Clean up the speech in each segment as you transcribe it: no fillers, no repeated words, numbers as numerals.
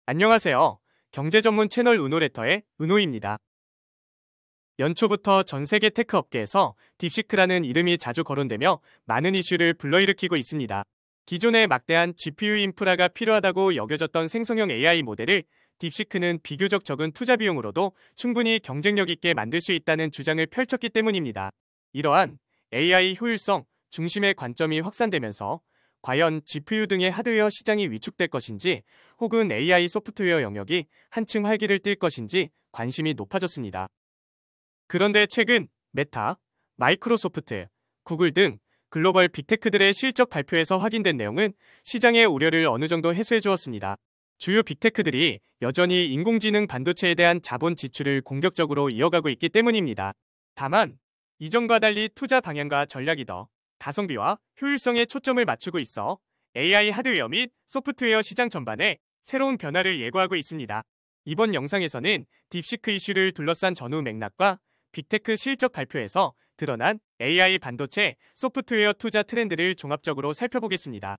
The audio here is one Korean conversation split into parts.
안녕하세요. 경제 전문 채널 은호레터의 은호입니다. 연초부터 전 세계 테크 업계에서 딥시크라는 이름이 자주 거론되며 많은 이슈를 불러일으키고 있습니다. 기존의 막대한 GPU 인프라가 필요하다고 여겨졌던 생성형 AI 모델을 딥시크는 비교적 적은 투자 비용으로도 충분히 경쟁력 있게 만들 수 있다는 주장을 펼쳤기 때문입니다. 이러한 AI 효율성 중심의 관점이 확산되면서 과연 GPU 등의 하드웨어 시장이 위축될 것인지 혹은 AI 소프트웨어 영역이 한층 활기를 띨 것인지 관심이 높아졌습니다. 그런데 최근 메타, 마이크로소프트, 구글 등 글로벌 빅테크들의 실적 발표에서 확인된 내용은 시장의 우려를 어느 정도 해소해 주었습니다. 주요 빅테크들이 여전히 인공지능 반도체에 대한 자본 지출을 공격적으로 이어가고 있기 때문입니다. 다만 이전과 달리 투자 방향과 전략이 더 가성비와 효율성에 초점을 맞추고 있어 AI 하드웨어 및 소프트웨어 시장 전반에 새로운 변화를 예고하고 있습니다. 이번 영상에서는 딥시크 이슈를 둘러싼 전후 맥락과 빅테크 실적 발표에서 드러난 AI 반도체 소프트웨어 투자 트렌드를 종합적으로 살펴보겠습니다.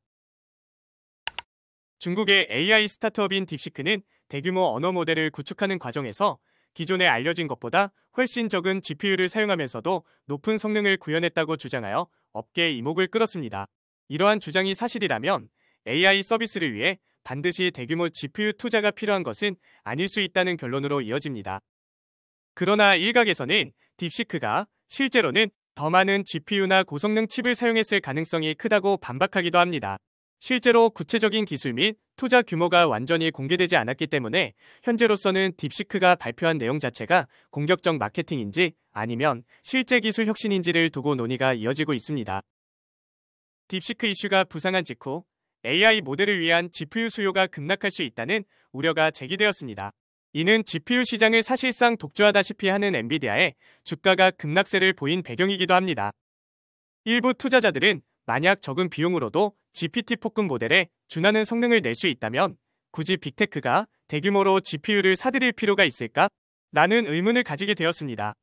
중국의 AI 스타트업인 딥시크는 대규모 언어 모델을 구축하는 과정에서 기존에 알려진 것보다 훨씬 적은 GPU를 사용하면서도 높은 성능을 구현했다고 주장하여 업계의 이목을 끌었습니다. 이러한 주장이 사실이라면 AI 서비스를 위해 반드시 대규모 GPU 투자가 필요한 것은 아닐 수 있다는 결론으로 이어집니다. 그러나 일각에서는 딥시크가 실제로는 더 많은 GPU나 고성능 칩을 사용했을 가능성이 크다고 반박하기도 합니다. 실제로 구체적인 기술 및 투자 규모가 완전히 공개되지 않았기 때문에 현재로서는 딥시크가 발표한 내용 자체가 공격적 마케팅인지 아니면 실제 기술 혁신인지를 두고 논의가 이어지고 있습니다. 딥시크 이슈가 부상한 직후 AI 모델을 위한 GPU 수요가 급락할 수 있다는 우려가 제기되었습니다. 이는 GPU 시장을 사실상 독주하다시피 하는 엔비디아의 주가가 급락세를 보인 배경이기도 합니다. 일부 투자자들은 만약 적은 비용으로도 GPT-4급 모델에 준하는 성능을 낼 수 있다면 굳이 빅테크가 대규모로 GPU를 사들일 필요가 있을까? 라는 의문을 가지게 되었습니다.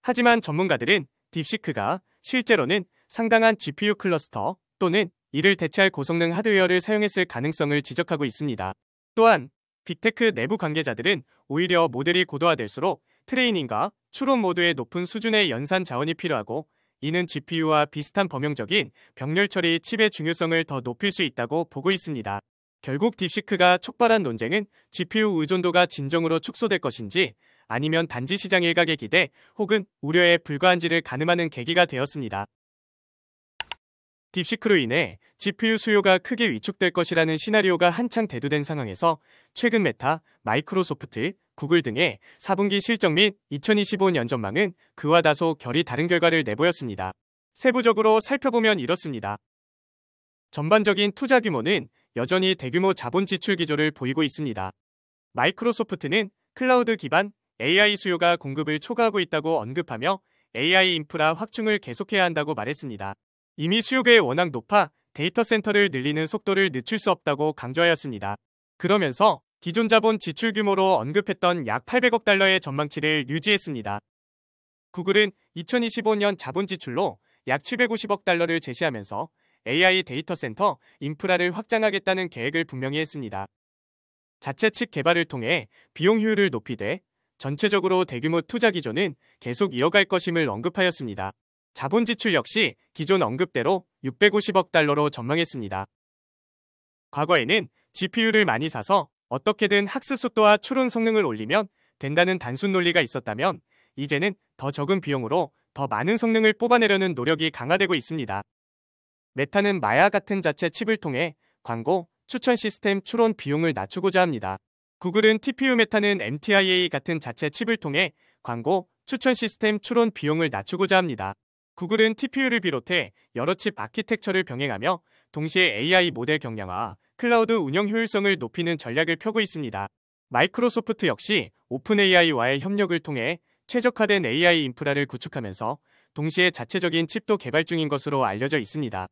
하지만 전문가들은 딥시크가 실제로는 상당한 GPU 클러스터 또는 이를 대체할 고성능 하드웨어를 사용했을 가능성을 지적하고 있습니다. 또한 빅테크 내부 관계자들은 오히려 모델이 고도화될수록 트레이닝과 추론 모두의 높은 수준의 연산 자원이 필요하고 이는 GPU와 비슷한 범용적인 병렬 처리 칩의 중요성을 더 높일 수 있다고 보고 있습니다. 결국 딥시크가 촉발한 논쟁은 GPU 의존도가 진정으로 축소될 것인지 아니면 단지 시장 일각의 기대 혹은 우려에 불과한지를 가늠하는 계기가 되었습니다. 딥시크로 인해 GPU 수요가 크게 위축될 것이라는 시나리오가 한창 대두된 상황에서 최근 메타, 마이크로소프트, 구글 등의 4분기 실적 및 2025년 전망은 그와 다소 결이 다른 결과를 내보였습니다. 세부적으로 살펴보면 이렇습니다. 전반적인 투자 규모는 여전히 대규모 자본 지출 기조를 보이고 있습니다. 마이크로소프트는 클라우드 기반 AI 수요가 공급을 초과하고 있다고 언급하며 AI 인프라 확충을 계속해야 한다고 말했습니다. 이미 수요가 워낙 높아 데이터 센터를 늘리는 속도를 늦출 수 없다고 강조하였습니다. 그러면서 기존 자본 지출 규모로 언급했던 약 800억 달러의 전망치를 유지했습니다. 구글은 2025년 자본 지출로 약 750억 달러를 제시하면서 AI 데이터 센터 인프라를 확장하겠다는 계획을 분명히 했습니다. 자체 칩 개발을 통해 비용 효율을 높이되 전체적으로 대규모 투자 기조는 계속 이어갈 것임을 언급하였습니다. 자본 지출 역시 기존 언급대로 650억 달러로 전망했습니다. 과거에는 GPU를 많이 사서 어떻게든 학습 속도와 추론 성능을 올리면 된다는 단순 논리가 있었다면 이제는 더 적은 비용으로 더 많은 성능을 뽑아내려는 노력이 강화되고 있습니다. 메타는 마야 같은 자체 칩을 통해 광고, 추천 시스템 추론 비용을 낮추고자 합니다. 구글은 TPU 메타는 MTIA 같은 자체 칩을 통해 광고, 추천 시스템 추론 비용을 낮추고자 합니다. 구글은 TPU를 비롯해 여러 칩 아키텍처를 병행하며 동시에 AI 모델 경량화, 클라우드 운영 효율성을 높이는 전략을 펴고 있습니다. 마이크로소프트 역시 오픈AI와의 협력을 통해 최적화된 AI 인프라를 구축하면서 동시에 자체적인 칩도 개발 중인 것으로 알려져 있습니다.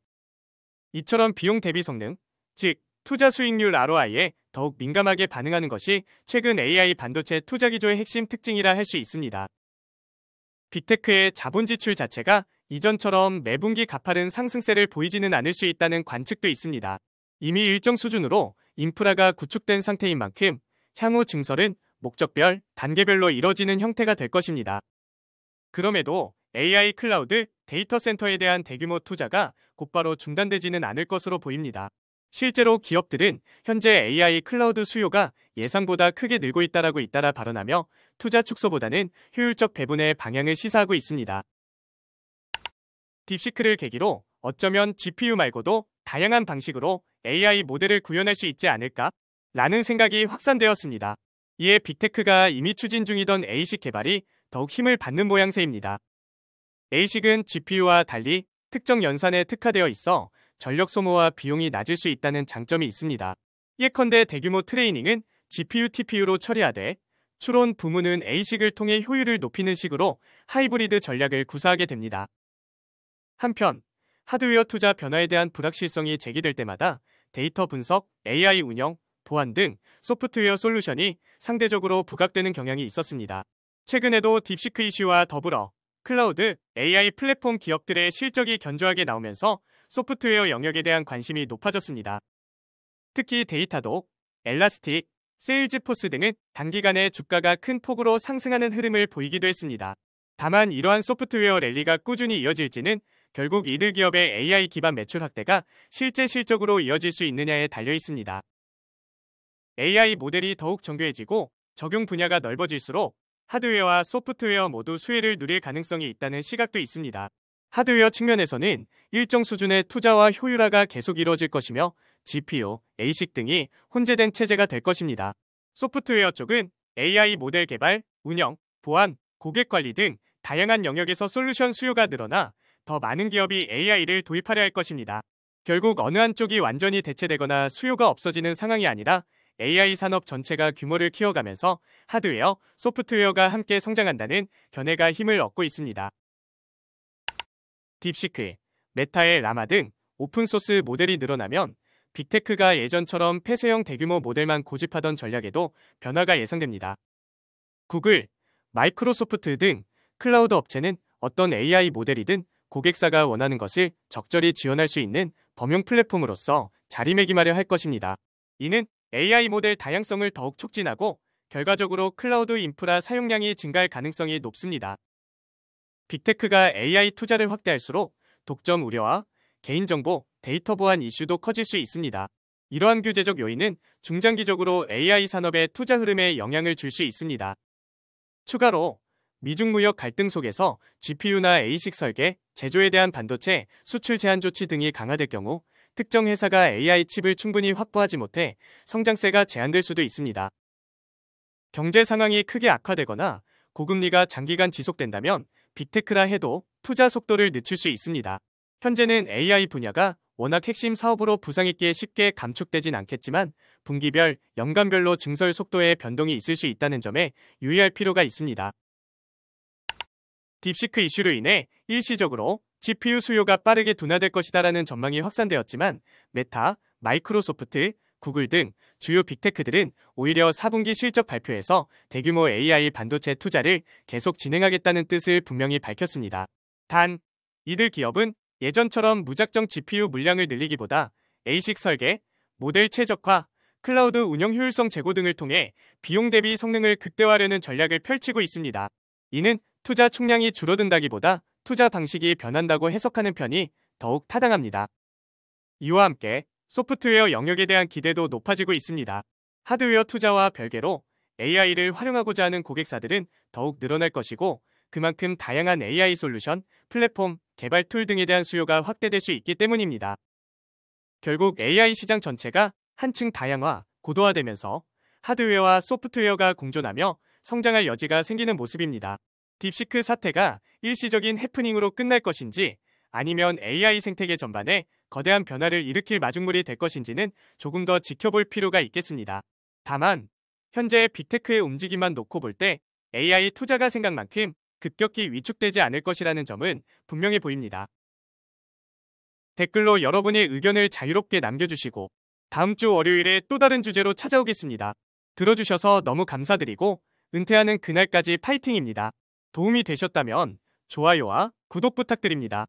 이처럼 비용 대비 성능, 즉 투자 수익률 ROI에 더욱 민감하게 반응하는 것이 최근 AI 반도체 투자 기조의 핵심 특징이라 할 수 있습니다. 빅테크의 자본 지출 자체가 이전처럼 매분기 가파른 상승세를 보이지는 않을 수 있다는 관측도 있습니다. 이미 일정 수준으로 인프라가 구축된 상태인 만큼 향후 증설은 목적별, 단계별로 이뤄지는 형태가 될 것입니다. 그럼에도 AI 클라우드 데이터 센터에 대한 대규모 투자가 곧바로 중단되지는 않을 것으로 보입니다. 실제로 기업들은 현재 AI 클라우드 수요가 예상보다 크게 늘고 있다라고 잇따라 발언하며 투자 축소보다는 효율적 배분의 방향을 시사하고 있습니다. 딥시크를 계기로 어쩌면 GPU 말고도 다양한 방식으로 AI 모델을 구현할 수 있지 않을까? 라는 생각이 확산되었습니다. 이에 빅테크가 이미 추진 중이던 ASIC 개발이 더욱 힘을 받는 모양새입니다. ASIC은 GPU와 달리 특정 연산에 특화되어 있어 전력 소모와 비용이 낮을 수 있다는 장점이 있습니다. 예컨대 대규모 트레이닝은 GPU, TPU로 처리하되 추론 부문은 ASIC을 통해 효율을 높이는 식으로 하이브리드 전략을 구사하게 됩니다. 한편 하드웨어 투자 변화에 대한 불확실성이 제기될 때마다 데이터 분석, AI 운영, 보안 등 소프트웨어 솔루션이 상대적으로 부각되는 경향이 있었습니다. 최근에도 딥시크 이슈와 더불어 클라우드, AI 플랫폼 기업들의 실적이 견조하게 나오면서 소프트웨어 영역에 대한 관심이 높아졌습니다. 특히 데이터독, 엘라스틱, 세일즈포스 등은 단기간에 주가가 큰 폭으로 상승하는 흐름을 보이기도 했습니다. 다만 이러한 소프트웨어 랠리가 꾸준히 이어질지는 결국 이들 기업의 AI 기반 매출 확대가 실제 실적으로 이어질 수 있느냐에 달려 있습니다. AI 모델이 더욱 정교해지고 적용 분야가 넓어질수록 하드웨어와 소프트웨어 모두 수혜를 누릴 가능성이 있다는 시각도 있습니다. 하드웨어 측면에서는 일정 수준의 투자와 효율화가 계속 이루어질 것이며 GPU, ASIC 등이 혼재된 체제가 될 것입니다. 소프트웨어 쪽은 AI 모델 개발, 운영, 보안, 고객 관리 등 다양한 영역에서 솔루션 수요가 늘어나 더 많은 기업이 AI를 도입하려 할 것입니다. 결국 어느 한쪽이 완전히 대체되거나 수요가 없어지는 상황이 아니라 AI 산업 전체가 규모를 키워가면서 하드웨어, 소프트웨어가 함께 성장한다는 견해가 힘을 얻고 있습니다. 딥시크, 메타의 라마 등 오픈소스 모델이 늘어나면 빅테크가 예전처럼 폐쇄형 대규모 모델만 고집하던 전략에도 변화가 예상됩니다. 구글, 마이크로소프트 등 클라우드 업체는 어떤 AI 모델이든 고객사가 원하는 것을 적절히 지원할 수 있는 범용 플랫폼으로서 자리매김하려 할 것입니다. 이는 AI 모델 다양성을 더욱 촉진하고 결과적으로 클라우드 인프라 사용량이 증가할 가능성이 높습니다. 빅테크가 AI 투자를 확대할수록 독점 우려와 개인정보, 데이터 보안 이슈도 커질 수 있습니다. 이러한 규제적 요인은 중장기적으로 AI 산업의 투자 흐름에 영향을 줄 수 있습니다. 추가로 미중 무역 갈등 속에서 GPU나 ASIC 설계, 제조에 대한 반도체, 수출 제한 조치 등이 강화될 경우 특정 회사가 AI 칩을 충분히 확보하지 못해 성장세가 제한될 수도 있습니다. 경제 상황이 크게 악화되거나 고금리가 장기간 지속된다면 빅테크라 해도 투자 속도를 늦출 수 있습니다. 현재는 AI 분야가 워낙 핵심 사업으로 부상있기에 쉽게 감축되진 않겠지만 분기별, 연간별로 증설 속도에 변동이 있을 수 있다는 점에 유의할 필요가 있습니다. 딥시크 이슈로 인해 일시적으로 GPU 수요가 빠르게 둔화될 것이다라는 전망이 확산되었지만 메타, 마이크로소프트, 구글 등 주요 빅테크들은 오히려 4분기 실적 발표에서 대규모 AI 반도체 투자를 계속 진행하겠다는 뜻을 분명히 밝혔습니다. 단, 이들 기업은 예전처럼 무작정 GPU 물량을 늘리기보다 ASIC 설계, 모델 최적화, 클라우드 운영 효율성 제고 등을 통해 비용 대비 성능을 극대화하려는 전략을 펼치고 있습니다. 이는 투자 총량이 줄어든다기보다 투자 방식이 변한다고 해석하는 편이 더욱 타당합니다. 이와 함께 소프트웨어 영역에 대한 기대도 높아지고 있습니다. 하드웨어 투자와 별개로 AI를 활용하고자 하는 고객사들은 더욱 늘어날 것이고 그만큼 다양한 AI 솔루션, 플랫폼, 개발 툴 등에 대한 수요가 확대될 수 있기 때문입니다. 결국 AI 시장 전체가 한층 다양화, 고도화되면서 하드웨어와 소프트웨어가 공존하며 성장할 여지가 생기는 모습입니다. 딥시크 사태가 일시적인 해프닝으로 끝날 것인지 아니면 AI 생태계 전반에 거대한 변화를 일으킬 마중물이 될 것인지는 조금 더 지켜볼 필요가 있겠습니다. 다만 현재 빅테크의 움직임만 놓고 볼 때 AI 투자가 생각만큼 급격히 위축되지 않을 것이라는 점은 분명해 보입니다. 댓글로 여러분의 의견을 자유롭게 남겨주시고 다음 주 월요일에 또 다른 주제로 찾아오겠습니다. 들어주셔서 너무 감사드리고 은퇴하는 그날까지 파이팅입니다. 도움이 되셨다면 좋아요와 구독 부탁드립니다.